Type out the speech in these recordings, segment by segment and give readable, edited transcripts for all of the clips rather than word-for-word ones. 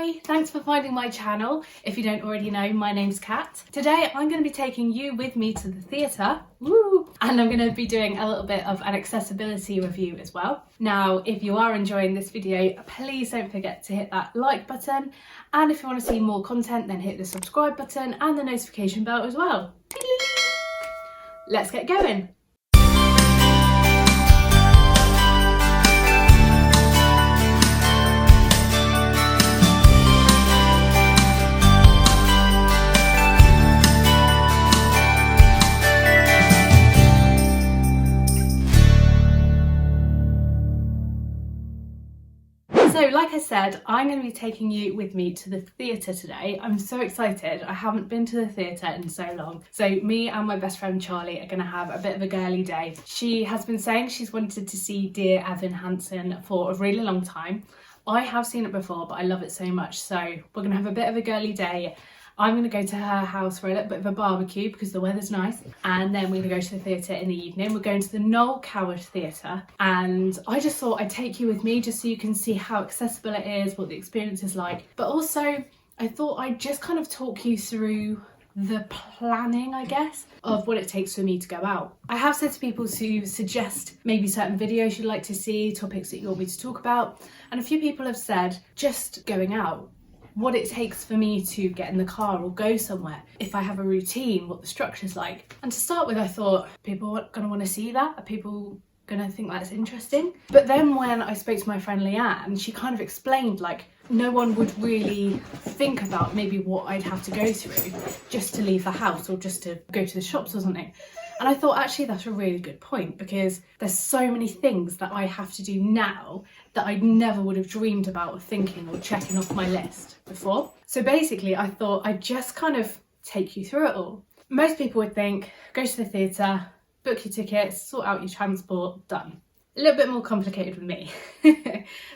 Hi, thanks for finding my channel. If you don't already know, my name's Kat. Today I'm going to be taking you with me to the theatre, and I'm going to be doing a little bit of an accessibility review as well. Now, if you are enjoying this video, please don't forget to hit that like button, and if you want to see more content, then hit the subscribe button and the notification bell as well. Let's get going. So like I said, I'm going to be taking you with me to the theatre today. I'm so excited. I haven't been to the theatre in so long. So me and my best friend Charlie are going to have a bit of a girly day. She has been saying she's wanted to see Dear Evan Hansen for a really long time. I have seen it before, but I love it so much. So we're going to have a bit of a girly day. I'm going to go to her house for a little bit of a barbecue because the weather's nice, and then we're going to go to the theatre in the evening. We're going to the Noel Coward Theatre, and I just thought I'd take you with me just so you can see how accessible it is, what the experience is like, but also I thought I'd just kind of talk you through the planning, I guess, of what it takes for me to go out. I have said to people to suggest maybe certain videos you'd like to see, topics that you want me to talk about, and a few people have said just going out, what it takes for me to get in the car or go somewhere, if I have a routine, what the structure's like. And to start with, I thought, people are gonna wanna see that? Are people gonna think that's interesting? But then when I spoke to my friend Leanne, she kind of explained like, no one would really think about maybe what I'd have to go through just to leave the house or just to go to the shops or something. And I thought actually that's a really good point, because there's so many things that I have to do now that I never would have dreamed about or thinking or checking off my list before. So basically I thought I'd just kind of take you through it all. Most people would think, go to the theatre, book your tickets, sort out your transport, done. A little bit more complicated with me.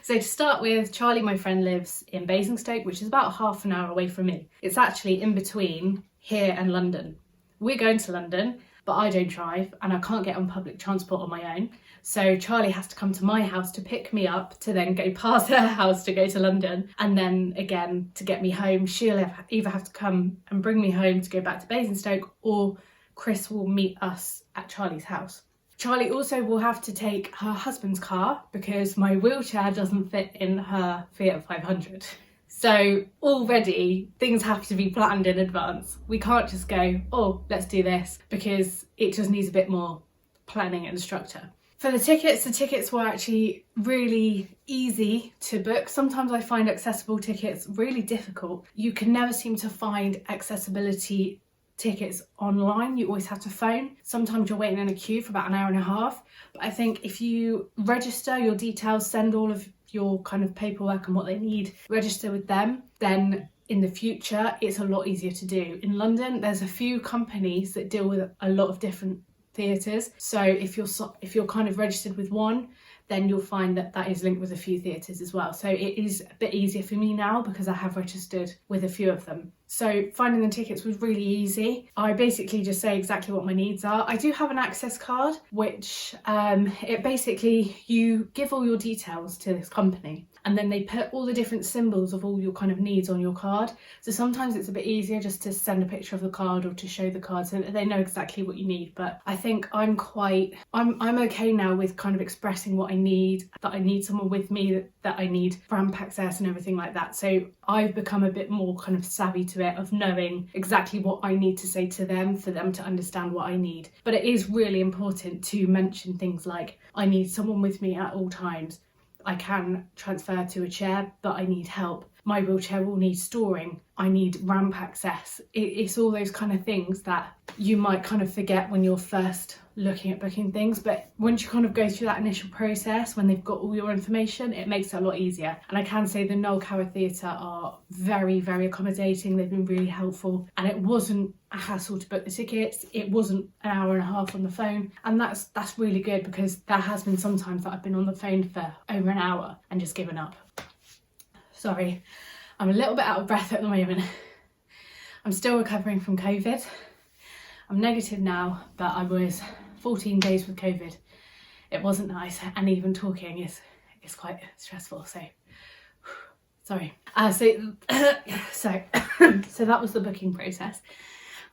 So to start with, Charlie, my friend, lives in Basingstoke, which is about half an hour away from me. It's actually in between here and London. We're going to London, but I don't drive and I can't get on public transport on my own. So Charlie has to come to my house to pick me up, to then go past her house to go to London. And then again, to get me home, she'll either have to come and bring me home to go back to Basingstoke, or Chris will meet us at Charlie's house. Charlie also will have to take her husband's car because my wheelchair doesn't fit in her Fiat 500. So already things have to be planned in advance. We can't just go, oh, let's do this, because it just needs a bit more planning and structure. For the tickets were actually really easy to book. Sometimes I find accessible tickets really difficult. You can never seem to find accessibility tickets online. You always have to phone. Sometimes you're waiting in a queue for about an hour and a half. But I think if you register your details, send all of your kind of paperwork and what they need, register with them, then in the future it's a lot easier to do. In London there's a few companies that deal with a lot of different theatres, so if you're kind of registered with one, then you'll find that that is linked with a few theatres as well. So it is a bit easier for me now because I have registered with a few of them. So finding the tickets was really easy. I basically just say exactly what my needs are. I do have an access card, which it basically, you give all your details to this company and then they put all the different symbols of all your kind of needs on your card. So sometimes it's a bit easier just to send a picture of the card or to show the card so that they know exactly what you need. But I think I'm okay now with kind of expressing what I need, that I need someone with me, that I need ramp access and everything like that. So I've become a bit more kind of savvy to it, of knowing exactly what I need to say to them for them to understand what I need. But it is really important to mention things like, I need someone with me at all times. I can transfer to a chair, but I need help. My wheelchair will need storing. I need ramp access. It's all those kind of things that you might kind of forget when you're first looking at booking things, but once you kind of go through that initial process, when they've got all your information, it makes it a lot easier. And I can say the Noel Coward Theatre are very, very accommodating. They've been really helpful, and it wasn't a hassle to book the tickets. It wasn't an hour and a half on the phone, and that's really good, because there has been some times that I've been on the phone for over an hour and just given up. Sorry, I'm a little bit out of breath at the moment. I'm still recovering from COVID. I'm negative now, but I was 14 days with COVID. It wasn't nice, and even talking is quite stressful, so Sorry. So that was the booking process.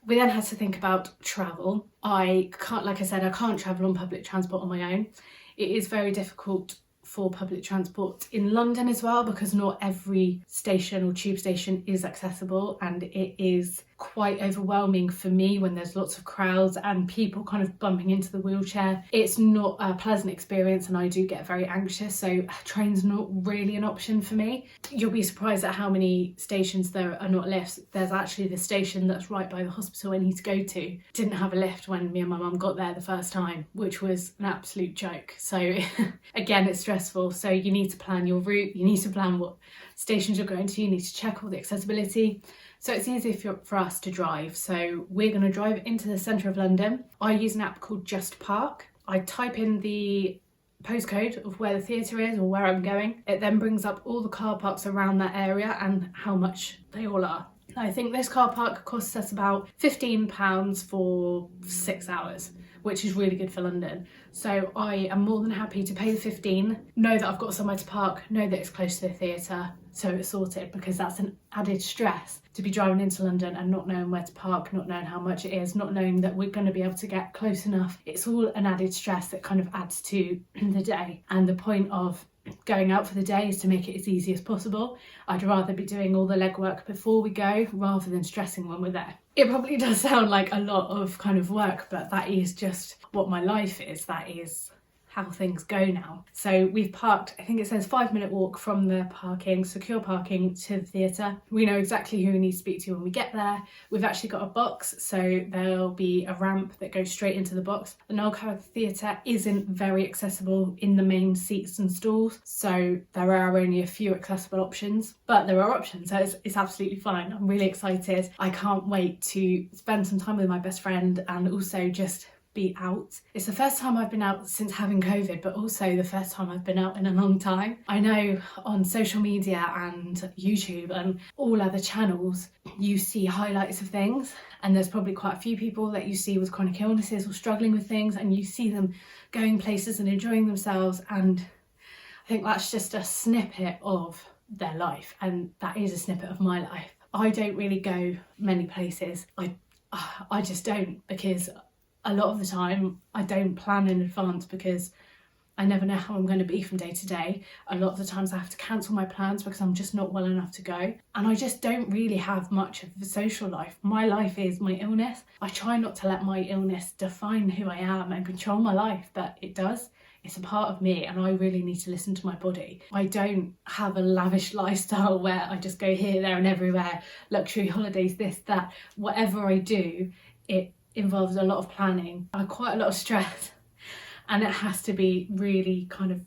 We then had to think about travel. I can't, like I said, I can't travel on public transport on my own. It is very difficult for public transport in London as well, because not every station or tube station is accessible, and it is quite overwhelming for me when there's lots of crowds and people kind of bumping into the wheelchair. It's not a pleasant experience and I do get very anxious, so train's not really an option for me. You'll be surprised at how many stations there are not lifts. There's actually the station that's right by the hospital I need to go to didn't have a lift when me and my mum got there the first time, which was an absolute joke. So again, it's stressful. So you need to plan your route, you need to plan what stations you're going to, you need to check all the accessibility. So it's easier for us to drive. So we're going to drive into the centre of London. I use an app called Just Park. I type in the postcode of where the theatre is or where I'm going. It then brings up all the car parks around that area and how much they all are. I think this car park costs us about £15 for 6 hours, which is really good for London. So I am more than happy to pay the 15, know that I've got somewhere to park, know that it's close to the theatre, so it's sorted, because that's an added stress to be driving into London and not knowing where to park, not knowing how much it is, not knowing that we're going to be able to get close enough. It's all an added stress that kind of adds to the day. And the point of going out for the day is to make it as easy as possible. I'd rather be doing all the legwork before we go rather than stressing when we're there. It probably does sound like a lot of kind of work, but that is just what my life is. That is how things go now. So we've parked, I think it says 5-minute walk from the parking, secure parking, to the theatre. We know exactly who we need to speak to when we get there. We've actually got a box, so there'll be a ramp that goes straight into the box. The Noel Coward Theatre isn't very accessible in the main seats and stalls, so there are only a few accessible options, but there are options, so it's absolutely fine. I'm really excited. I can't wait to spend some time with my best friend and also just be out. It's the first time I've been out since having COVID, but also the first time I've been out in a long time. I know on social media and YouTube and all other channels, you see highlights of things, and there's probably quite a few people that you see with chronic illnesses or struggling with things, and you see them going places and enjoying themselves, and I think that's just a snippet of their life, and that is a snippet of my life. I don't really go many places. I just don't, because a lot of the time I don't plan in advance because I never know how I'm going to be from day to day. A lot of the times I have to cancel my plans because I'm just not well enough to go. And I just don't really have much of a social life. My life is my illness. I try not to let my illness define who I am and control my life, but it does. It's a part of me and I really need to listen to my body. I don't have a lavish lifestyle where I just go here, there and everywhere, luxury holidays, this, that. Whatever I do, it involves a lot of planning and quite a lot of stress, and it has to be really kind of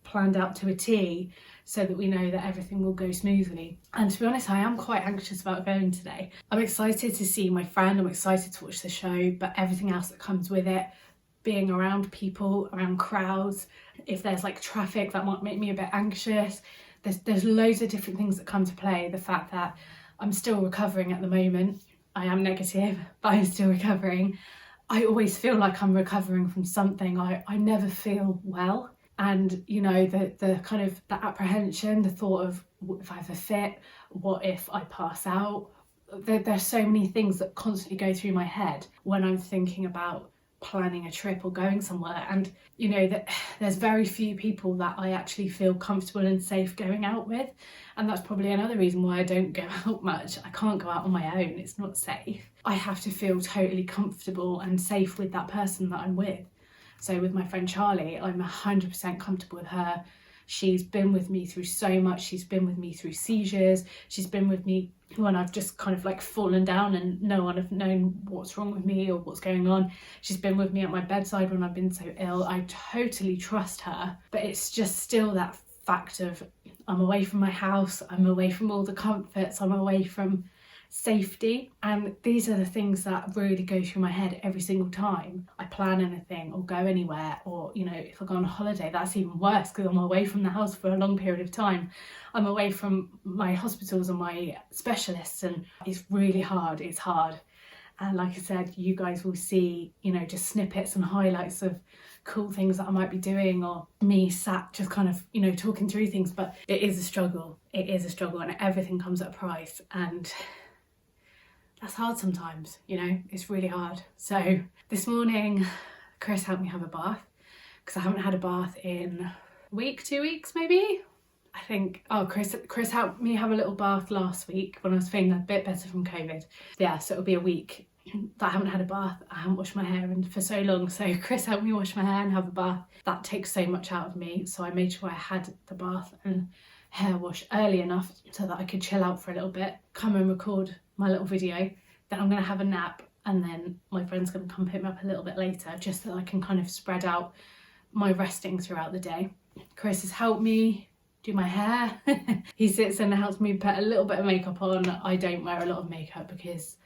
planned out to a T so that we know that everything will go smoothly. And to be honest, I am quite anxious about going today. I'm excited to see my friend, I'm excited to watch the show, but everything else that comes with it, being around people, around crowds, if there's like traffic, that might make me a bit anxious. There's loads of different things that come to play. The fact that I'm still recovering at the moment, I am negative, but I'm still recovering. I always feel like I'm recovering from something. I never feel well. And, you know, the kind of the apprehension, the thought of what if I have a fit, what if I pass out? There's so many things that constantly go through my head when I'm thinking about planning a trip or going somewhere. And, you know, that there's very few people that I actually feel comfortable and safe going out with. And that's probably another reason why I don't go out much. I can't go out on my own, it's not safe. I have to feel totally comfortable and safe with that person that I'm with. So with my friend Charlie, I'm 100% comfortable with her. She's been with me through so much. She's been with me through seizures. She's been with me when I've just kind of like fallen down and no one have known what's wrong with me or what's going on. She's been with me at my bedside when I've been so ill. I totally trust her, but it's just still that fact of I'm away from my house, I'm away from all the comforts, I'm away from safety, and these are the things that really go through my head every single time I plan anything or go anywhere. Or, you know, if I go on a holiday, that's even worse because I'm away from the house for a long period of time. I'm away from my hospitals and my specialists, and it's really hard. It's hard. And like I said, you guys will see, you know, just snippets and highlights of cool things that I might be doing, or me sat just kind of, you know, talking through things. But it is a struggle. It is a struggle, and everything comes at a price, and that's hard sometimes, you know, it's really hard. So this morning, Chris helped me have a bath, because I haven't had a bath in a week, 2 weeks maybe. I think, oh, Chris helped me have a little bath last week when I was feeling a bit better from COVID. Yeah, so it'll be a week that I haven't had a bath. I haven't washed my hair for so long, so Chris helped me wash my hair and have a bath. That takes so much out of me, so I made sure I had the bath and hair wash early enough so that I could chill out for a little bit, come and record my little video. Then I'm gonna have a nap, and then my friend's gonna come pick me up a little bit later, just so that I can kind of spread out my resting throughout the day. Chris has helped me do my hair. He sits and helps me put a little bit of makeup on. I don't wear a lot of makeup because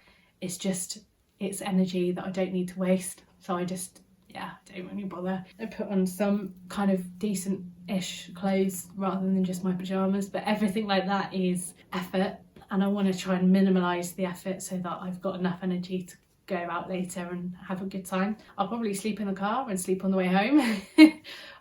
it's energy that I don't need to waste. So I just, yeah, don't really bother. I put on some kind of decent-ish clothes rather than just my pyjamas, but everything like that is effort, and I want to try and minimise the effort so that I've got enough energy to go out later and have a good time. I'll probably sleep in the car and sleep on the way home.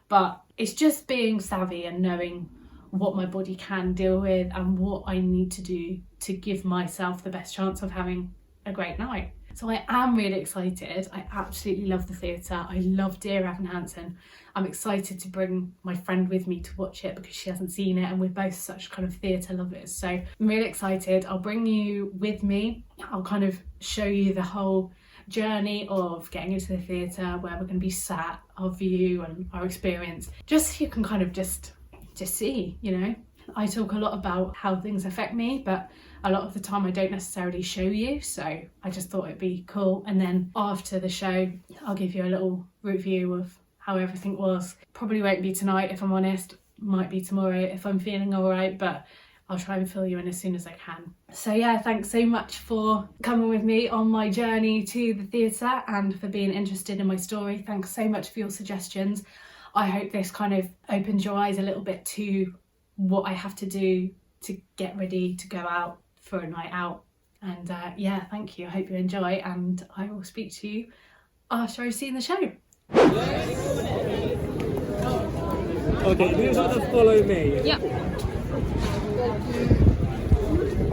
But it's just being savvy and knowing what my body can deal with and what I need to do to give myself the best chance of having a great night. So I am really excited. I absolutely love the theatre. I love Dear Evan Hansen. I'm excited to bring my friend with me to watch it because she hasn't seen it, and we're both such kind of theatre lovers. So I'm really excited. I'll bring you with me. I'll kind of show you the whole journey of getting into the theatre, where we're going to be sat, our view and our experience, just so you can kind of just see, you know. I talk a lot about how things affect me, but a lot of the time I don't necessarily show you, so I just thought it'd be cool. And then after the show, I'll give you a little review of how everything was. Probably won't be tonight, if I'm honest. Might be tomorrow if I'm feeling all right, but I'll try and fill you in as soon as I can. So yeah, thanks so much for coming with me on my journey to the theatre and for being interested in my story. Thanks so much for your suggestions. I hope this kind of opens your eyes a little bit to what I have to do to get ready to go out for a night out. And yeah, thank you. I hope you enjoy, and I will speak to you after I've seen the show. Okay, you just have to follow me. Yep.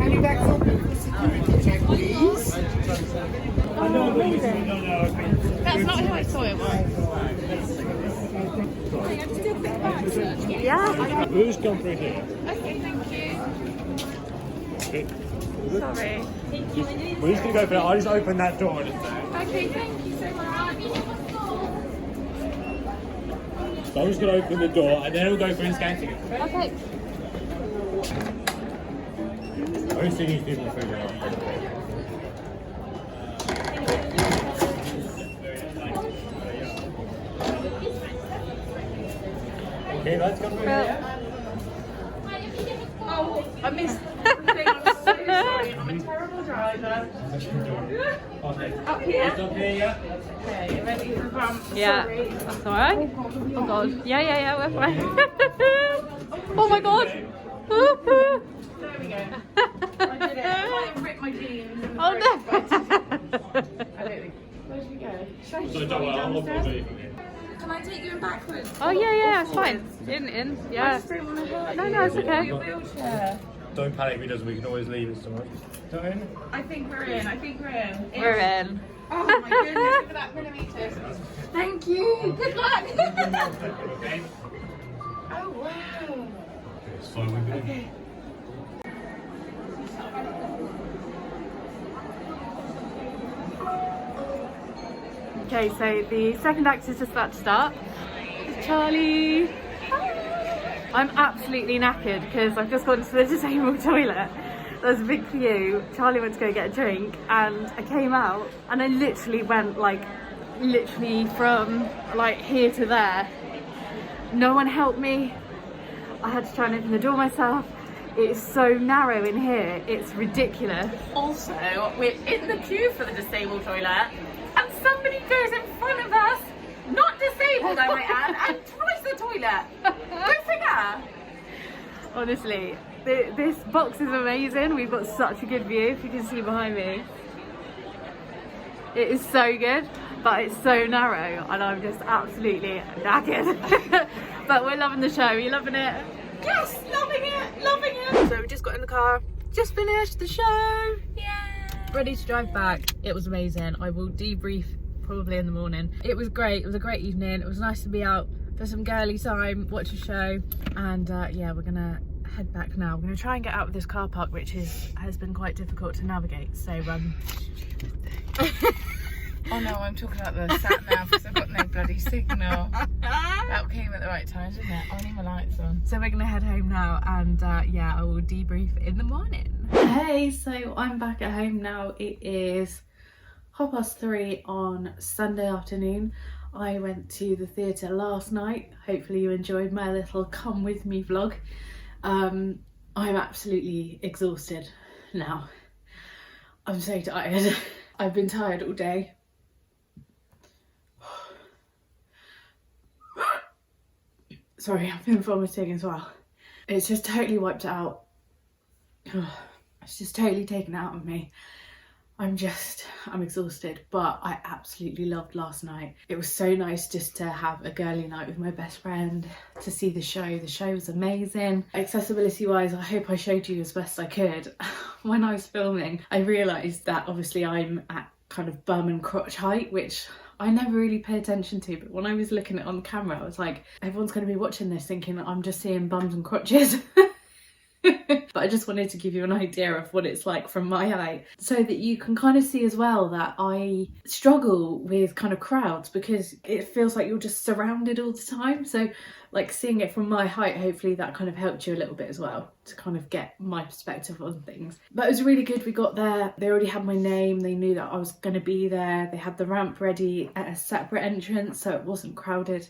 Only back open for security check, please. That's not how I saw it was. Yeah. Who's come through here? Okay, thank you. Okay. Sorry. We're just going to go for it. I'll just open that door. Okay, thank you so much. So I'm just going to open the door and then we'll go for his scan ticket. Okay. I always see these people through there. Okay, let's go through here. Oh, I missed everything. I'm so sorry. I'm a terrible driver. Okay. Up here. Up here, yeah. Okay, you ready for the bump? Yeah, Sorry. that's alright. Oh god. Yeah, we're fine. Oh my god. There we go. I did it. I might have ripped my jeans. Oh no. I don't think. Where should we go? Should I So just don't go worry, I'll walk downstairs? over you from here. Can I take you in backwards? Oh yeah, Or it's fine. forwards? In, I yeah. just don't want to hurt No, you. no, it's okay. Your wheelchair. Don't panic if he doesn't, we can always leave it somewhere. Don't. I think we're in. We're in. Oh my goodness, look at that millimeters. Thank you. Good luck. Okay. Oh wow. So we're going to... Okay. Okay, so the second act is just about to start. It's Charlie. I'm absolutely knackered because I've just gone to the disabled toilet. There's a big queue. Charlie went to go get a drink and I came out and I literally went literally from like here to there. No one helped me. I had to try and open the door myself. It's so narrow in here, it's ridiculous. Also, we're in the queue for the disabled toilet and somebody goes in front of us, not disabled I might add, and tries the toilet. Go figure. Honestly, this box is amazing. We've got such a good view, if you can see behind me. It is so good, but it's so narrow and I'm just absolutely knackered. But we're loving the show. Are you loving it? Yes, loving it, loving it. So we just got in the car, just finished the show. Yeah. Ready to drive back. It was amazing. I will debrief probably in the morning. It was great. It was a great evening. It was nice to be out for some girly time, watch a show, and yeah, we're gonna head back now. We're gonna try and get out of this car park, which has been quite difficult to navigate. So Oh no, I'm talking about the sat nav because I've got no bloody signal. That came at the right time, didn't it? I need my lights on. So we're gonna head home now, and yeah, I will debrief in the morning. Hey, so I'm back at home now. It is 3:30 on Sunday afternoon. I went to the theatre last night. Hopefully you enjoyed my little come with me vlog. I'm absolutely exhausted now. I'm so tired. I've been tired all day. Sorry, I've been vomiting as well. It's just totally wiped it out. It's just totally taken it out of me. I'm exhausted, but I absolutely loved last night. It was so nice just to have a girly night with my best friend, to see the show. The show was amazing. Accessibility wise, I hope I showed you as best I could. When I was filming, I realised that obviously I'm at kind of bum and crotch height, which I never really pay attention to, but when I was looking at it on camera, I was like, everyone's going to be watching this thinking that I'm just seeing bums and crotches. But I just wanted to give you an idea of what it's like from my height, so that you can kind of see as well that I struggle with kind of crowds, because it feels like you're just surrounded all the time. So like seeing it from my height, hopefully that kind of helped you a little bit as well, to kind of get my perspective on things. But it was really good. We got there, they already had my name, they knew that I was going to be there, they had the ramp ready at a separate entrance so it wasn't crowded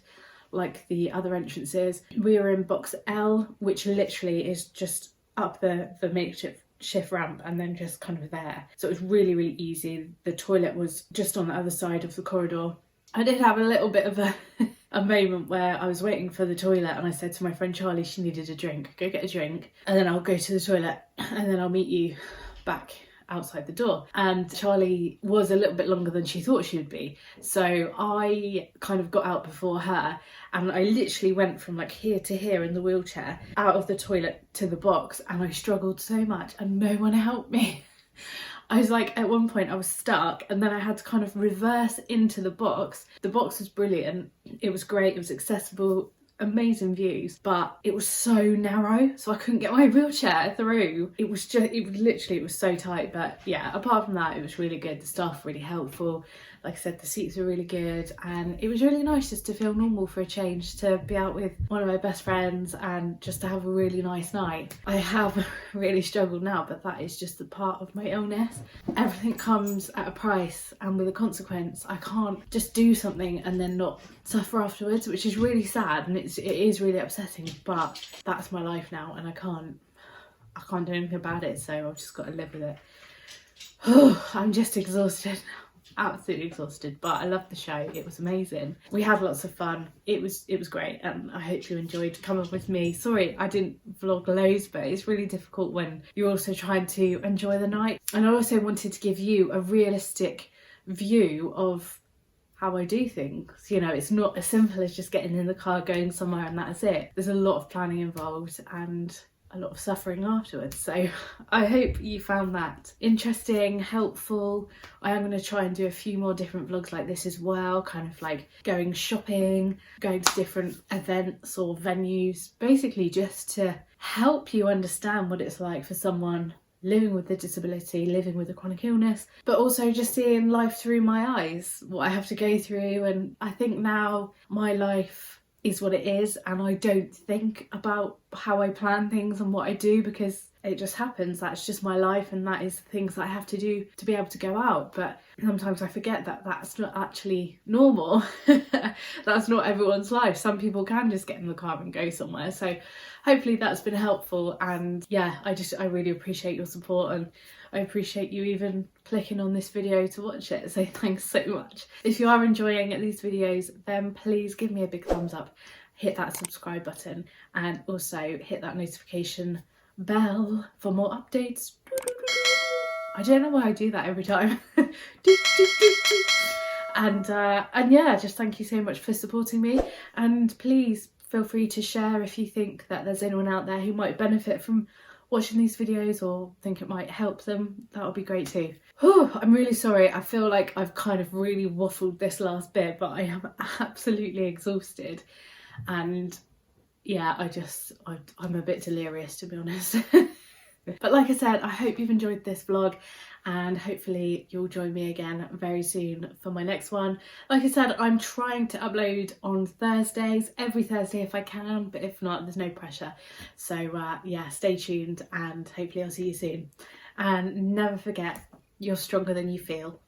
like the other entrances. We were in box L, which literally is just up the makeshift ramp and then just kind of there. So it was really, really easy. The toilet was just on the other side of the corridor. I did have a little bit of a moment where I was waiting for the toilet and I said to my friend Charlie she needed a drink. Go get a drink and then I'll go to the toilet and then I'll meet you back outside the door. And Charlie was a little bit longer than she thought she would be, so I kind of got out before her and I literally went from like here to here in the wheelchair, out of the toilet to the box, and I struggled so much and no one helped me. I was like, at one point I was stuck and then I had to kind of reverse into the box. The box was brilliant, it was great, it was accessible, amazing views, but it was so narrow, so I couldn't get my wheelchair through. It was so tight. But yeah, apart from that, it was really good. The staff really helpful. Like I said, the seats were really good, and it was really nice just to feel normal for a change, to be out with one of my best friends and just to have a really nice night. I have really struggled now, but that is just a part of my illness. Everything comes at a price and with a consequence. I can't just do something and then not suffer afterwards, which is really sad, and it is really upsetting, but that's my life now and I can't do anything about it, so I've just got to live with it. I'm just exhausted now. Absolutely exhausted, but I loved the show. It was amazing. We had lots of fun. It was great, and I hope you enjoyed coming with me. Sorry I didn't vlog loads, but it's really difficult when you're also trying to enjoy the night. And I also wanted to give you a realistic view of how I do things. You know, it's not as simple as just getting in the car, going somewhere and that's it. There's a lot of planning involved and a lot of suffering afterwards. So I hope you found that interesting, helpful. I am going to try and do a few more different vlogs like this as well, kind of like going shopping, going to different events or venues, basically just to help you understand what it's like for someone living with a disability, living with a chronic illness, but also just seeing life through my eyes, what I have to go through. And I think now my life is what it is, and I don't think about how I plan things and what I do, because it just happens. That's just my life, and that is the things that I have to do to be able to go out. But sometimes I forget that that's not actually normal. That's not everyone's life. Some people can just get in the car and go somewhere. So hopefully that's been helpful, and yeah, I really appreciate your support, and I appreciate you even clicking on this video to watch it, so thanks so much. If you are enjoying these videos, then please give me a big thumbs up, hit that subscribe button, and also hit that notification bell for more updates. I don't know why I do that every time. Do, do, do, do. And yeah, just thank you so much for supporting me, and please feel free to share if you think that there's anyone out there who might benefit from watching these videos or think it might help them. That would be great too. Whew, I'm really sorry, I feel like I've kind of really waffled this last bit, but I am absolutely exhausted, and yeah, I'm a bit delirious, to be honest. But like I said, I hope you've enjoyed this vlog, and hopefully you'll join me again very soon for my next one. Like I said, I'm trying to upload on Thursdays, every Thursday if I can, but if not, there's no pressure. So yeah, stay tuned, and hopefully I'll see you soon. And never forget, you're stronger than you feel.